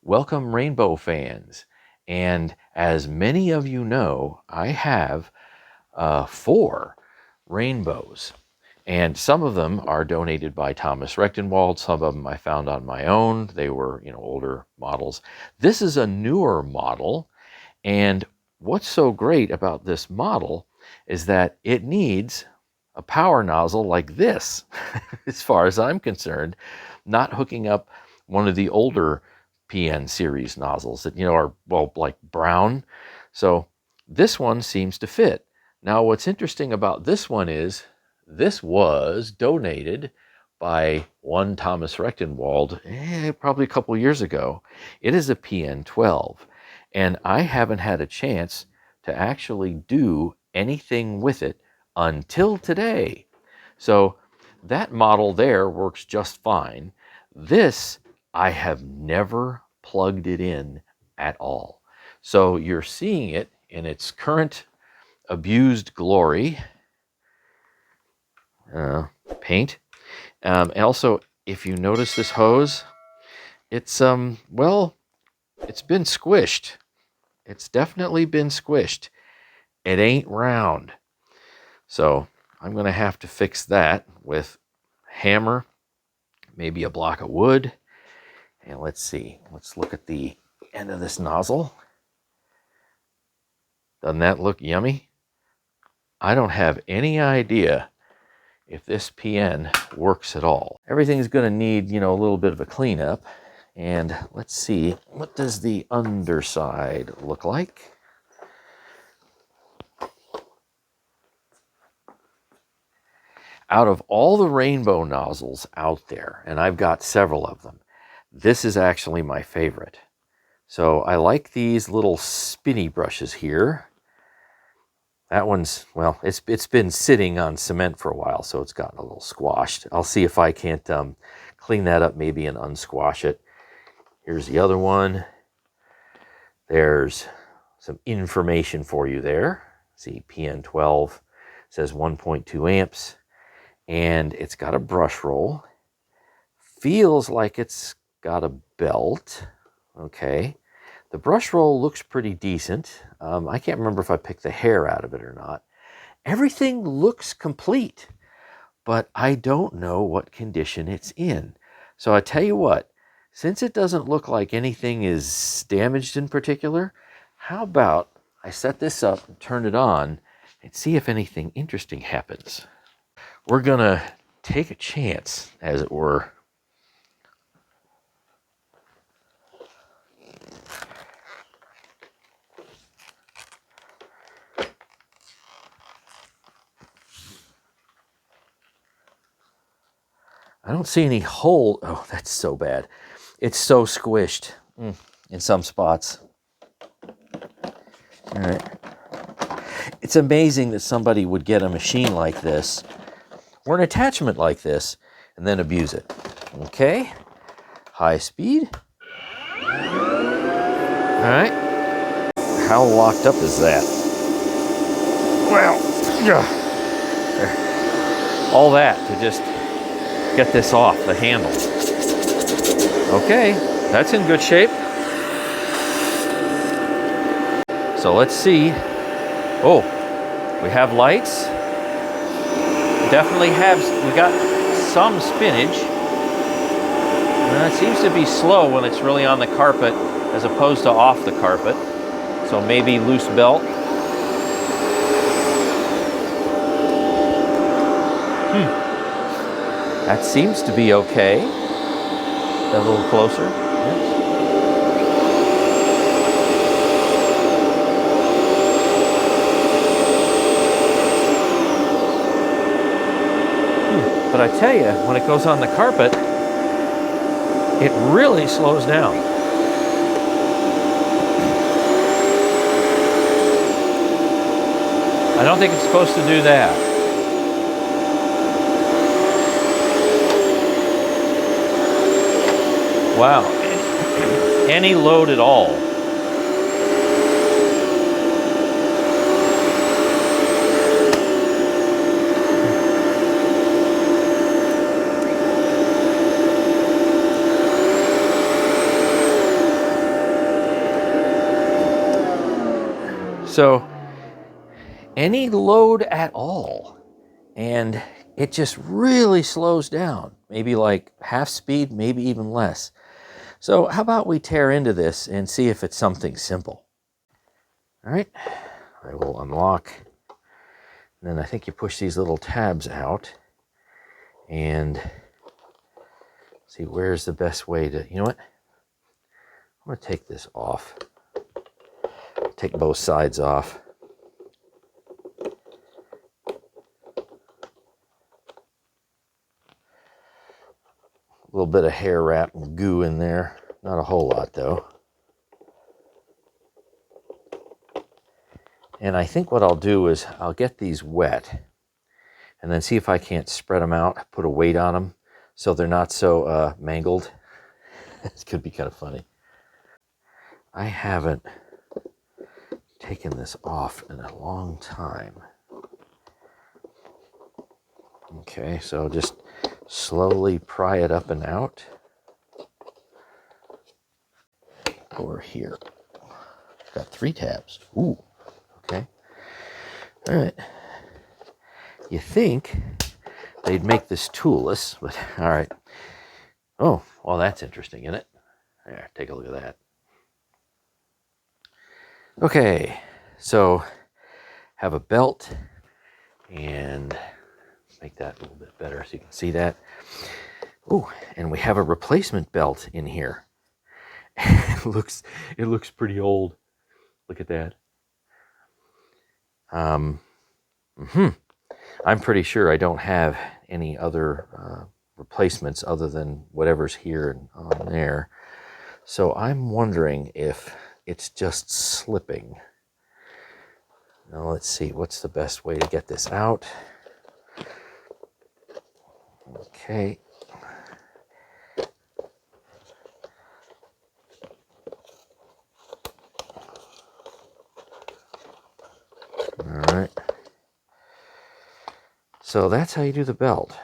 Welcome rainbow fans. And as many of you know, I have 4 rainbows. And some of them are donated by Thomas Rechtenwald. Some of them I found on my own. They were, older models. This is a newer model. And what's so great about this model is that it needs a power nozzle like this, as far as I'm concerned, not hooking up one of the older PN series nozzles that, are, well, like brown. So this one seems to fit. Now, what's interesting about this one is this was donated by one Thomas Rechtenwald probably a couple years ago. It is a PN12, and I haven't had a chance to actually do anything with it until today. So that model there works just fine. This, I have never plugged it in at all. So you're seeing it in its current abused glory. Paint. And also, if you notice this hose, it's, well, it's been squished. It's definitely been squished. It ain't round. So I'm going to have to fix that with hammer, maybe a block of wood. And let's see. Let's look at the end of this nozzle. Doesn't that look yummy? I don't have any idea if this PN works at all. Everything's going to need, a little bit of a cleanup. And let's see, what does the underside look like? Out of all the rainbow nozzles out there, and I've got several of them, this is actually my favorite. So I like these little spinny brushes here. That one's, well, it's been sitting on cement for a while, so it's gotten a little squashed. I'll see if I can't clean that up maybe and unsquash it. Here's the other one. There's some information for you there. See, PN12 says 1.2 amps. And it's got a brush roll. Feels like it's got a belt. Okay. The brush roll looks pretty decent. I can't remember if I picked the hair out of it or not. Everything looks complete, but I don't know what condition it's in. So I tell you what, since it doesn't look like anything is damaged in particular, how about I set this up and turn it on and see if anything interesting happens. We're going to take a chance, as it were. I don't see any hole. Oh, that's so bad. It's so squished in some spots. All right. It's amazing that somebody would get a machine like this or an attachment like this and then abuse it. Okay. High speed. All right. How locked up is that? Well, all that to just get this off the handle. Okay, that's in good shape. So let's see. Oh, we have lights. Definitely we got some spinach. It seems to be slow when it's really on the carpet as opposed to off the carpet. So maybe loose belt. That seems to be okay. A little closer. Yes. But I tell you, when it goes on the carpet, it really slows down. I don't think it's supposed to do that. Wow, any load at all. So any load at all, and it just really slows down, maybe like half speed, maybe even less. So how about we tear into this and see if it's something simple. All right, I will unlock. And then I think you push these little tabs out and see where's the best way to, you know what? I'm going to take this off. Take both sides off. A little bit of hair wrap and goo in there. Not a whole lot though. And I think what I'll do is I'll get these wet and then see if I can't spread them out, put a weight on them so they're not so mangled. This could be kind of funny. I haven't taken this off in a long time. Okay, so just slowly pry it up and out. Over here. Got 3 tabs. Ooh, okay. All right. You think they'd make this toolless, but all right. Oh, well, that's interesting, isn't it? There, take a look at that. Okay, so have a belt and make that a little bit better so you can see that. Oh, and we have a replacement belt in here. It looks pretty old. Look at that. I'm pretty sure I don't have any other replacements other than whatever's here and on there. So I'm wondering if it's just slipping. Now let's see, what's the best way to get this out? Okay. All right. So that's how you do the belt.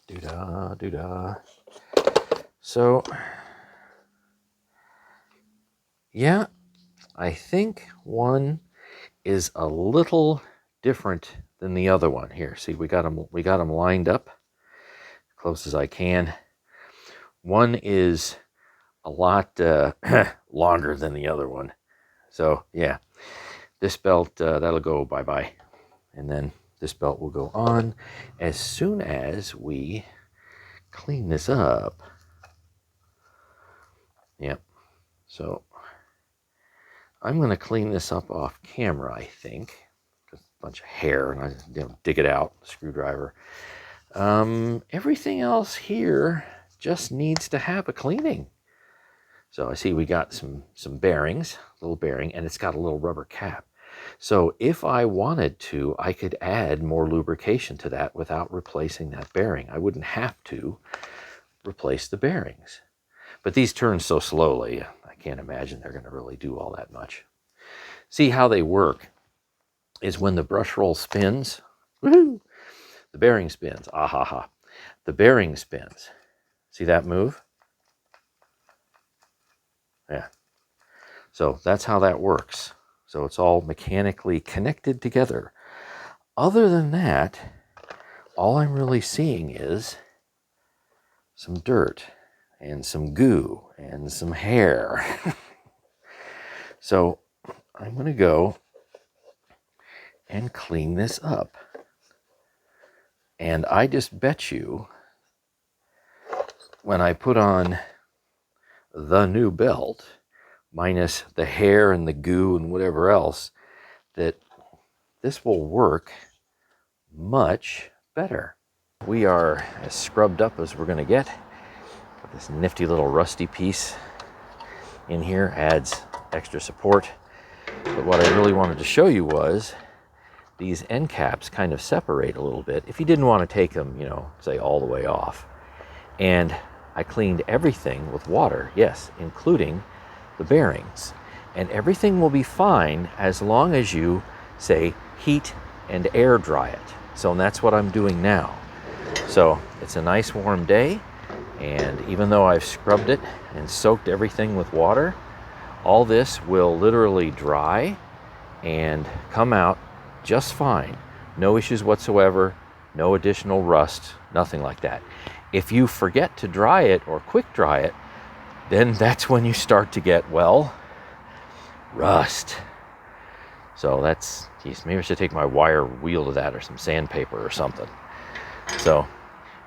Doo-dah, doo-dah. So, yeah, I think one is a little different than the other one. Here, see, we got them lined up close as I can. One is a lot longer than the other one. So, yeah, this belt, that'll go bye-bye. And then this belt will go on as soon as we clean this up. Yep. So I'm going to clean this up off camera, I think. Just a bunch of hair, and I dig it out, screwdriver. Everything else here just needs to have a cleaning. So I see we got some bearings, a little bearing, and it's got a little rubber cap. So if I wanted to, I could add more lubrication to that without replacing that bearing. I wouldn't have to replace the bearings. But these turn so slowly, I can't imagine they're going to really do all that much. See how they work is when the brush roll spins, woohoo, the bearing spins, ah-ha-ha. The bearing spins. See that move? Yeah. So that's how that works. So it's all mechanically connected together. Other than that, all I'm really seeing is some dirt and some goo and some hair. So I'm going to go and clean this up. And I just bet you when I put on the new belt, minus the hair and the goo and whatever else, that this will work much better. We are as scrubbed up as we're going to get. Got this nifty little rusty piece in here, adds extra support. But what I really wanted to show you was these end caps kind of separate a little bit if you didn't want to take them, you know, say all the way off. And I cleaned everything with water, yes, including the bearings. And everything will be fine as long as you, say, heat and air dry it. So that's what I'm doing now. So it's a nice warm day, and even though I've scrubbed it and soaked everything with water, All this will literally dry and come out just fine. No issues whatsoever, no additional rust, nothing like that. If you forget to dry it or quick dry it, then that's when you start to get, well, rust. So that's, geez, maybe I should take my wire wheel to that or some sandpaper or something. So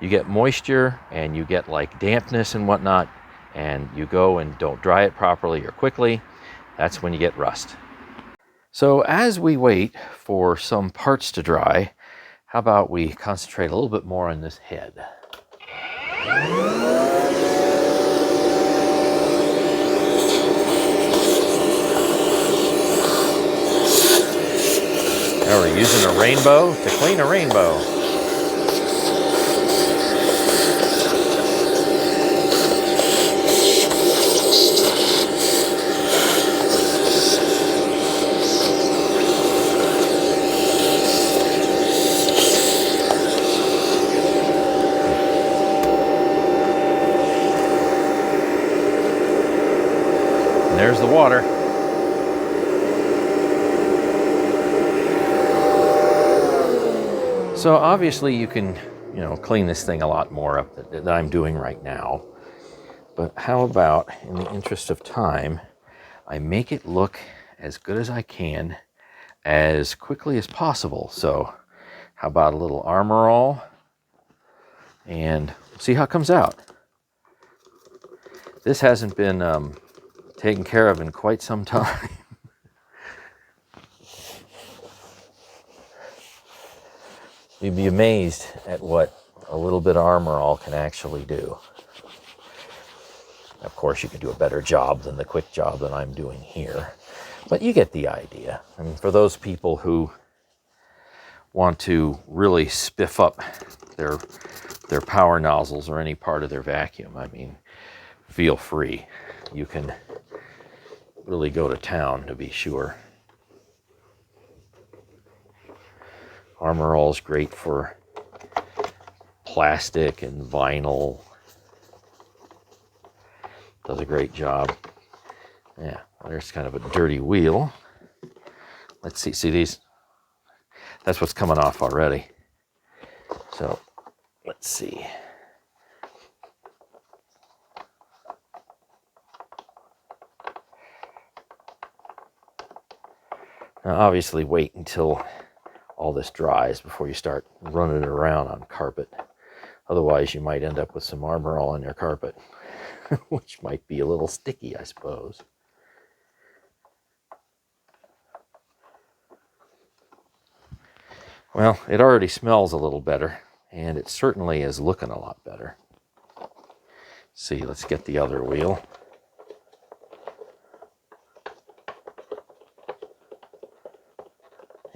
you get moisture and you get like dampness and whatnot, and you go and don't dry it properly or quickly, that's when you get rust. So as we wait for some parts to dry, how about we concentrate a little bit more on this head? Now we're using a rainbow to clean a rainbow. And there's the water. So obviously you can, clean this thing a lot more up than I'm doing right now. But how about, in the interest of time, I make it look as good as I can as quickly as possible. So how about a little Armor All, and see how it comes out. This hasn't been taken care of in quite some time. You'd be amazed at what a little bit of Armor All can actually do. Of course, you can do a better job than the quick job that I'm doing here, but you get the idea. I mean, for those people who want to really spiff up their power nozzles or any part of their vacuum, I mean, feel free. You can really go to town, to be sure. Armor All is great for plastic and vinyl. Does a great job. Yeah, there's kind of a dirty wheel. Let's see these? That's what's coming off already. So let's see. Now obviously wait until all this dries before you start running it around on carpet. Otherwise you might end up with some Armor All on your carpet, which might be a little sticky, I suppose. Well, it already smells a little better, and it certainly is looking a lot better. See, let's get the other wheel.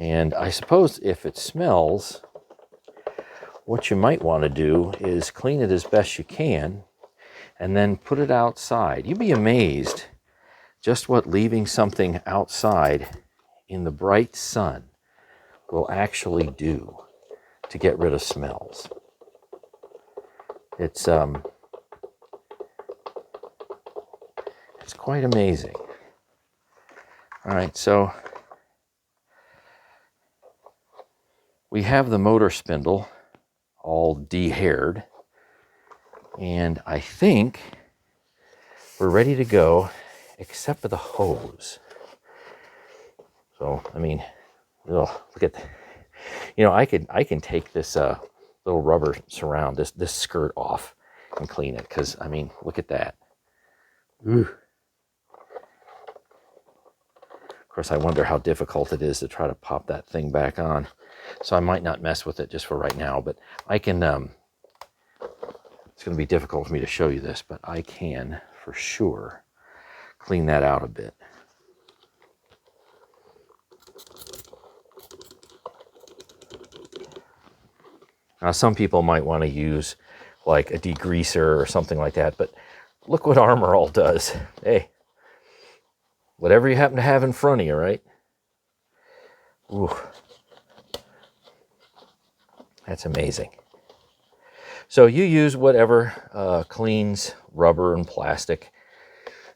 And I suppose if it smells, what you might want to do is clean it as best you can and then put it outside. You'd be amazed just what leaving something outside in the bright sun will actually do to get rid of smells. It's quite amazing. All right, so we have the motor spindle all de-haired, and I think we're ready to go, except for the hose. So, I mean, look at that. I can take this little rubber surround, this skirt off and clean it, because, I mean, look at that. Ooh. Of course, I wonder how difficult it is to try to pop that thing back on. So I might not mess with it just for right now, but I can, it's going to be difficult for me to show you this, but I can, for sure, clean that out a bit. Now, some people might want to use like a degreaser or something like that, but look what Armor All does. Hey, whatever you happen to have in front of you, right? Ooh. That's amazing. So you use whatever cleans rubber and plastic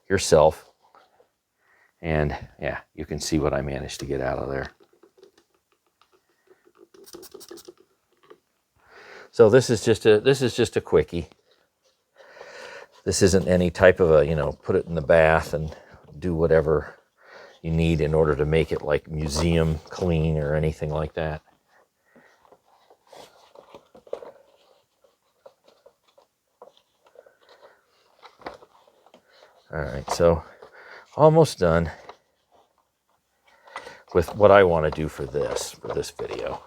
yourself. And yeah, you can see what I managed to get out of there. So this is just a quickie. This isn't any type of a, you know, put it in the bath and do whatever you need in order to make it like museum clean or anything like that. All right, so almost done with what I want to do for this video.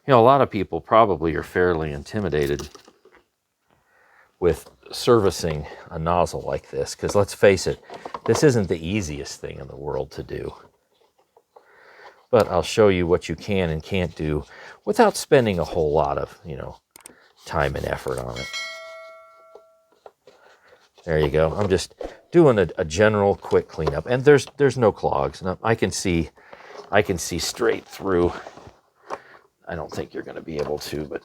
You know, a lot of people probably are fairly intimidated with servicing a nozzle like this, because let's face it, this isn't the easiest thing in the world to do. But I'll show you what you can and can't do without spending a whole lot of, you know, time and effort on it. There you go. I'm just doing a general quick cleanup, and there's no clogs. Now, I can see straight through. I don't think you're going to be able to, but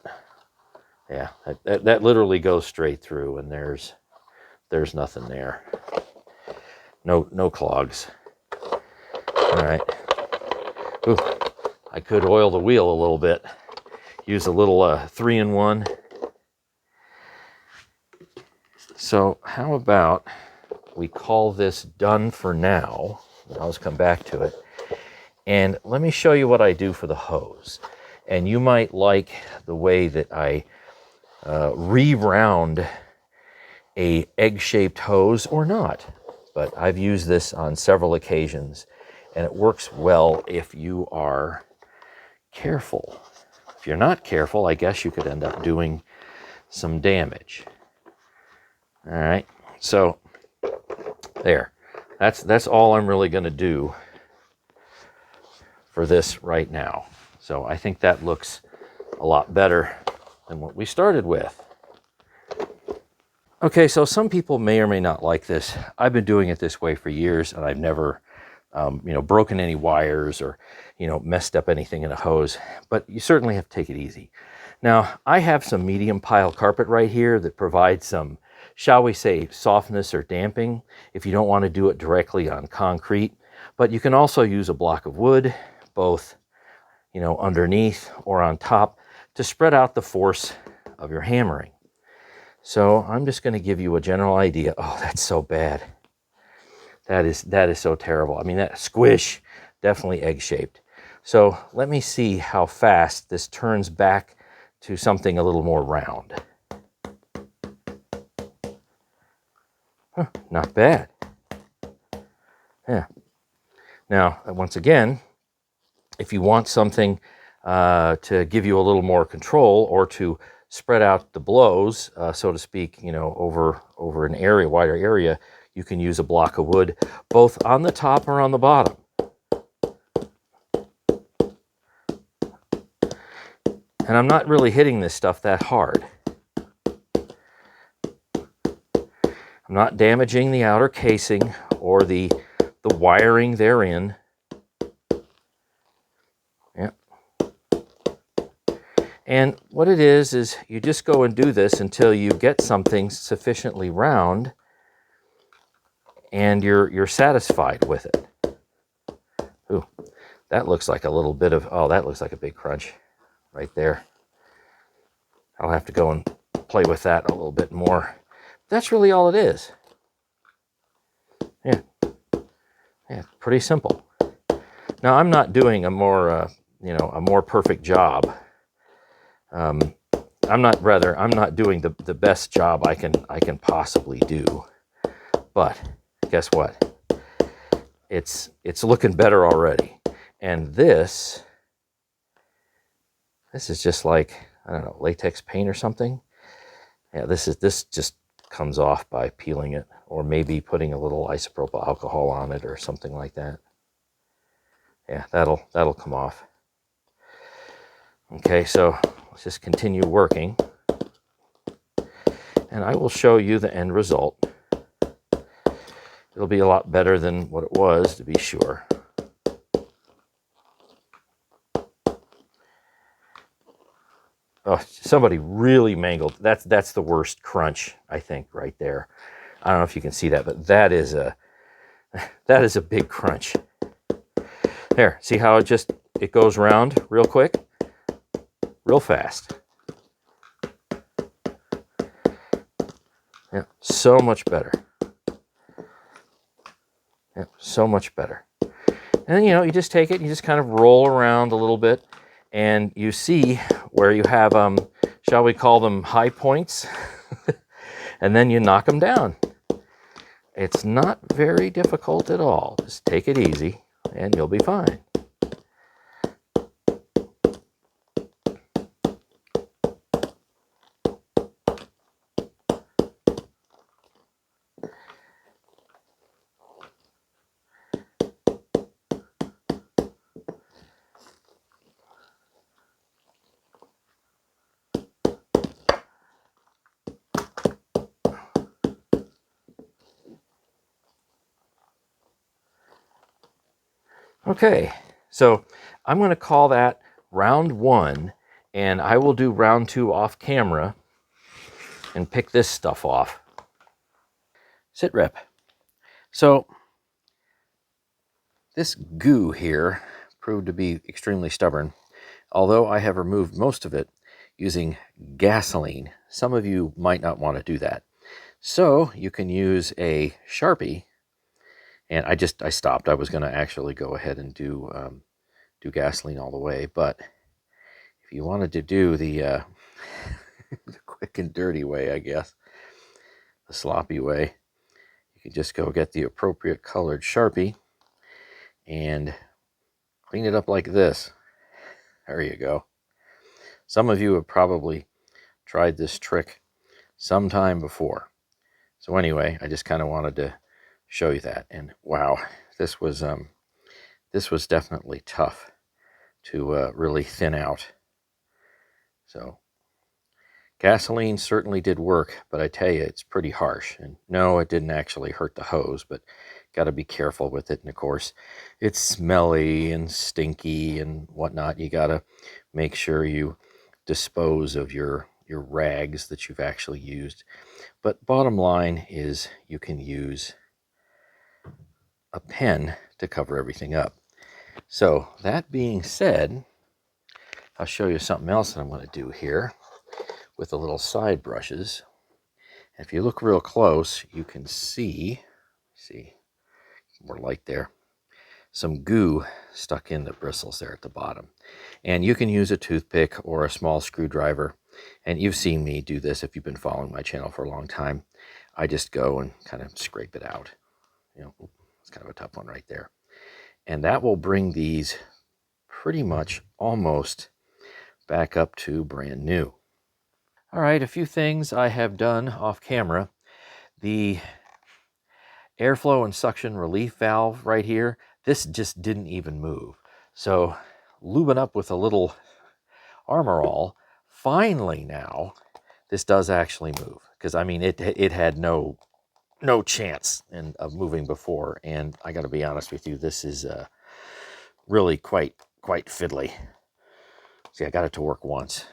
yeah, that literally goes straight through, and there's nothing there. No clogs. All right. Ooh, I could oil the wheel a little bit. Use a little 3-in-1. So how about we call this done for now? I'll just come back to it. And let me show you what I do for the hose. And you might like the way that I re-round a egg-shaped hose or not. But I've used this on several occasions, and it works well if you are careful. If you're not careful, I guess you could end up doing some damage. All right, so there. That's all I'm really going to do for this right now. So I think that looks a lot better than what we started with. Okay, so some people may or may not like this. I've been doing it this way for years, and I've never, you know, broken any wires or, you know, messed up anything in a hose. But you certainly have to take it easy. Now, I have some medium pile carpet right here that provides some, shall we say, softness or damping if you don't want to do it directly on concrete. But you can also use a block of wood, both, you know, underneath or on top, to spread out the force of your hammering. So I'm just going to give you a general idea. Oh, that's so bad. That is so terrible. I mean, that squish, definitely egg-shaped. So let me see how fast this turns back to something a little more round. Huh, not bad. Yeah. Now, once again, if you want something to give you a little more control, or to spread out the blows, so to speak, you know, over an area, wider area, you can use a block of wood, both on the top or on the bottom. And I'm not really hitting this stuff that hard. I'm not damaging the outer casing or the wiring therein. Yep. And what it is you just go and do this until you get something sufficiently round and you're satisfied with it. Ooh, that looks like a little bit of, oh, that looks like a big crunch right there. I'll have to go and play with that a little bit more. That's really all it is. Yeah, pretty simple. Now, I'm not doing a more, you know, a more perfect job. I'm not doing the best job I can possibly do. But guess what? It's looking better already. And this is just like, I don't know, latex paint or something. Yeah, this just comes off by peeling it, or maybe putting a little isopropyl alcohol on it or something like that. Yeah, that'll come off. Okay, so let's just continue working, and I will show you the end result. It'll be a lot better than what it was, to be sure. Oh, somebody really mangled. That's the worst crunch, I think, right there. I don't know if you can see that, but that is a That is a big crunch. There, see how it goes around real quick, real fast. Yeah, so much better. Yeah, so much better. And then, you just take it, you just kind of roll around a little bit, and you see where you have, shall we call them high points, and then you knock them down. It's not very difficult at all. Just take it easy, and you'll be fine. Okay, so I'm going to call that round 1, and I will do round 2 off camera and pick this stuff off. Sit rep. So this goo here proved to be extremely stubborn, although I have removed most of it using gasoline. Some of you might not want to do that. So you can use a Sharpie, and I stopped. I was going to actually go ahead and do gasoline all the way, but if you wanted to do the, the quick and dirty way, I guess, the sloppy way, you can just go get the appropriate colored Sharpie and clean it up like this. There you go. Some of you have probably tried this trick sometime before. So anyway, I just kind of wanted to show you that. And wow, this was definitely tough to really thin out. So gasoline certainly did work, but I tell you, it's pretty harsh. And no, it didn't actually hurt the hose, but got to be careful with it. And of course, it's smelly and stinky and whatnot. You got to make sure you dispose of your rags that you've actually used. But bottom line is you can use a pen to cover everything up. So that being said, I'll show you something else that I'm going to do here with the little side brushes. If you look real close, you can see more light there, some goo stuck in the bristles there at the bottom. And you can use a toothpick or a small screwdriver. And you've seen me do this if you've been following my channel for a long time. I just go and kind of scrape it out. It's kind of a tough one right there. And that will bring these pretty much almost back up to brand new. All right, a few things I have done off camera. The airflow and suction relief valve right here, this just didn't even move. So lubing up with a little Armor All, finally now, this does actually move. Because I mean, it had no chance of moving before. And I got to be honest with you, this is really quite fiddly. See, I got it to work once.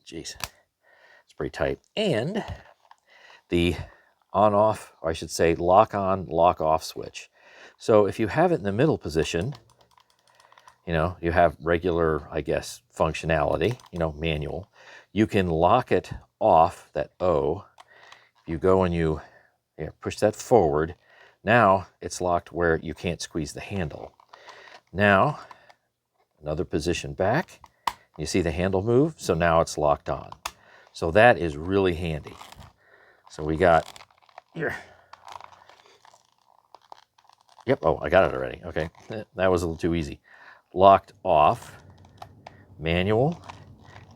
Jeez, it's pretty tight. And the on-off, or I should say lock-on, lock-off switch. So if you have it in the middle position, you have regular, I guess, functionality, manual. You can lock it off, that O. You go and you push that forward. Now it's locked where you can't squeeze the handle. Now, another position back. You see the handle move? So now it's locked on. So that is really handy. So we got here. Yep, oh, I got it already. Okay, that was a little too easy. Locked off, manual,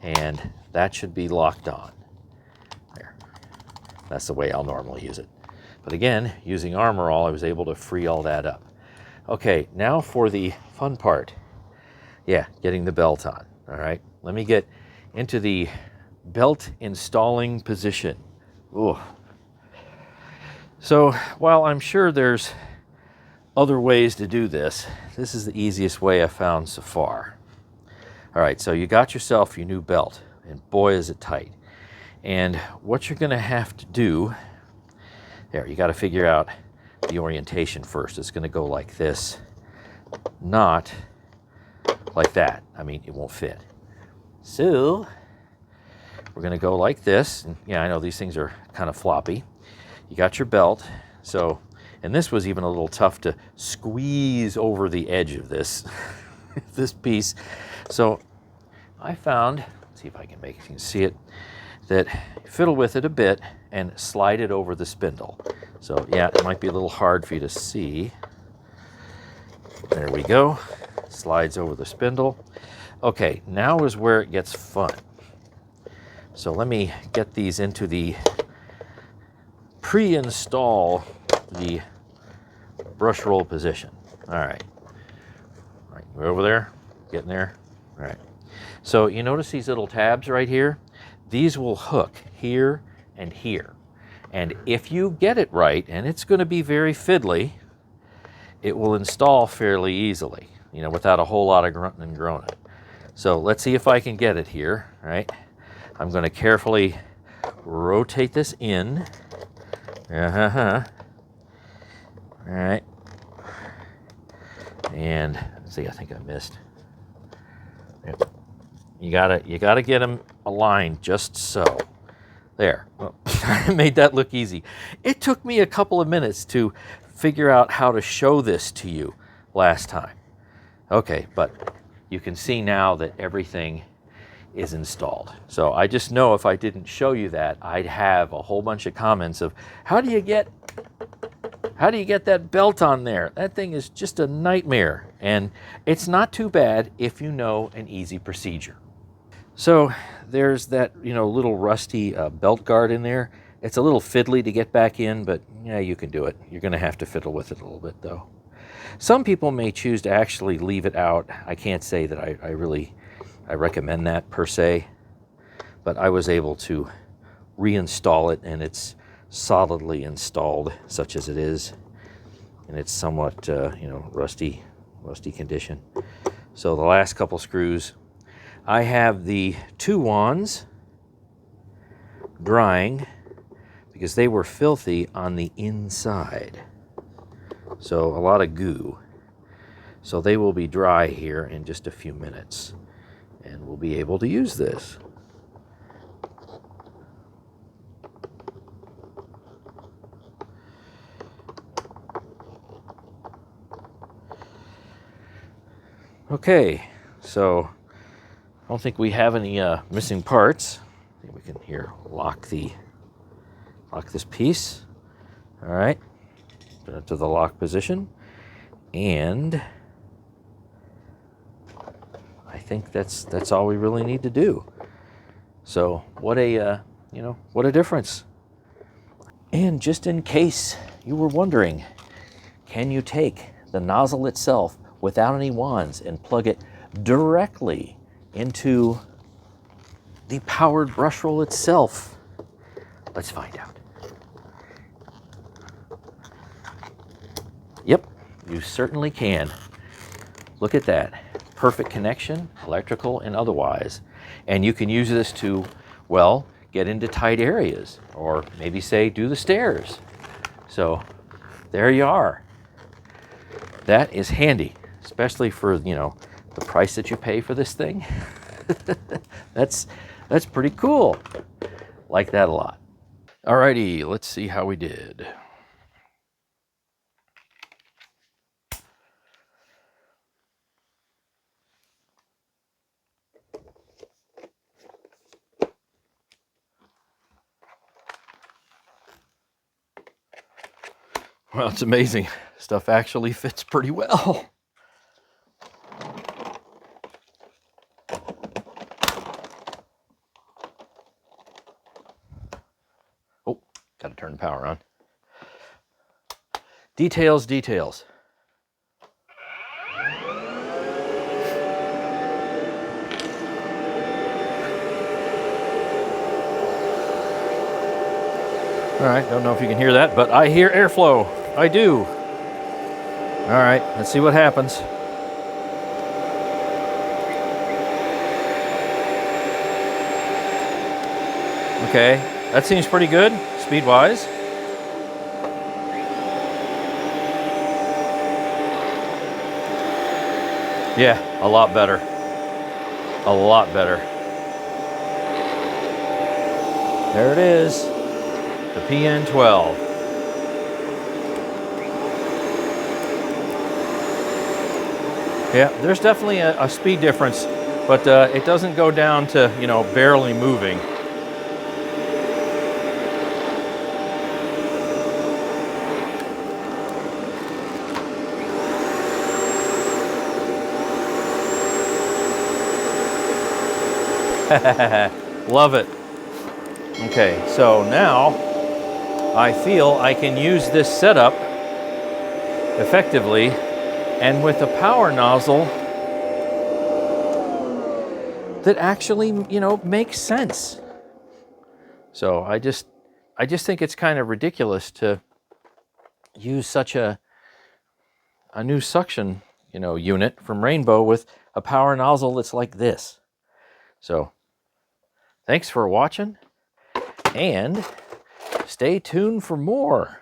and that should be locked on. There. That's the way I'll normally use it. But again, using Armor All, I was able to free all that up. Okay, now for the fun part. Yeah, getting the belt on. All right, let me get into the belt installing position. Ooh. So while I'm sure there's other ways to do this, this is the easiest way I've found so far. All right, so you got yourself your new belt, and boy is it tight. And what you're going to have to do, there, you got to figure out the orientation first. It's going to go like this, not like that. I mean, it won't fit. So we're going to go like this. And yeah, I know these things are kind of floppy. You got your belt. So, and this was even a little tough to squeeze over the edge of this, this piece. So I found, let's see if I can make it, you can see it, that fiddle with it a bit and slide it over the spindle. So yeah, it might be a little hard for you to see. There we go. Slides over the spindle. Okay, now is where it gets fun. So let me get these into the pre-install the brush roll position. All right. All right, we're over there, getting there. All right. So you notice these little tabs right here? These will hook here and here. And if you get it right, and it's going to be very fiddly, it will install fairly easily, you know, without a whole lot of grunting and groaning. So let's see if I can get it here, right? I'm going to carefully rotate this in. All right. And let's see, I think I missed. Yep. You gotta get them aligned just so. There. Well, I made that look easy. It took me a couple of minutes to figure out how to show this to you last time. Okay, but you can see now that everything is installed. So I just know if I didn't show you that, I'd have a whole bunch of comments of, how do you get that belt on there? That thing is just a nightmare. And it's not too bad if you know an easy procedure. So there's that, you know, little rusty belt guard in there. It's a little fiddly to get back in, but yeah, you can do it. You're going to have to fiddle with it a little bit, though. Some people may choose to actually leave it out. I can't say that I recommend that per se, but I was able to reinstall it, and it's solidly installed, such as it is, and it's somewhat, you know, rusty condition. So the last couple screws, I have the 2 wands drying because they were filthy on the inside. So a lot of goo. So they will be dry here in just a few minutes, and we'll be able to use this. Okay, so I don't think we have any missing parts. I think we can here lock this piece. All right, put it to the lock position, and I think that's all we really need to do. So what a what a difference. And just in case you were wondering, can you take the nozzle itself without any wands and plug it directly into the powered brush roll itself? Let's find out. Yep, you certainly can. Look at that. Perfect connection, electrical and otherwise. And you can use this to, well, get into tight areas, or maybe say do the stairs. So there you are. That is handy, especially for, you know, the price that you pay for this thing. That's pretty cool. Like that a lot. Alrighty, let's see how we did. Well, it's amazing. Stuff actually fits pretty well. Oh, gotta turn the power on. Details, details. All right, don't know if you can hear that, but I hear airflow. I do. All right, let's see what happens. Okay, that seems pretty good, speed-wise. Yeah, a lot better. A lot better. There it is, the PN12. Yeah, there's definitely a speed difference, but it doesn't go down to, you know, barely moving. Love it. Okay, so now I feel I can use this setup effectively, and with a power nozzle that actually, you know, makes sense. So I just think it's kind of ridiculous to use such a new suction, you know, unit from Rainbow with a power nozzle that's like this. So thanks for watching, and stay tuned for more.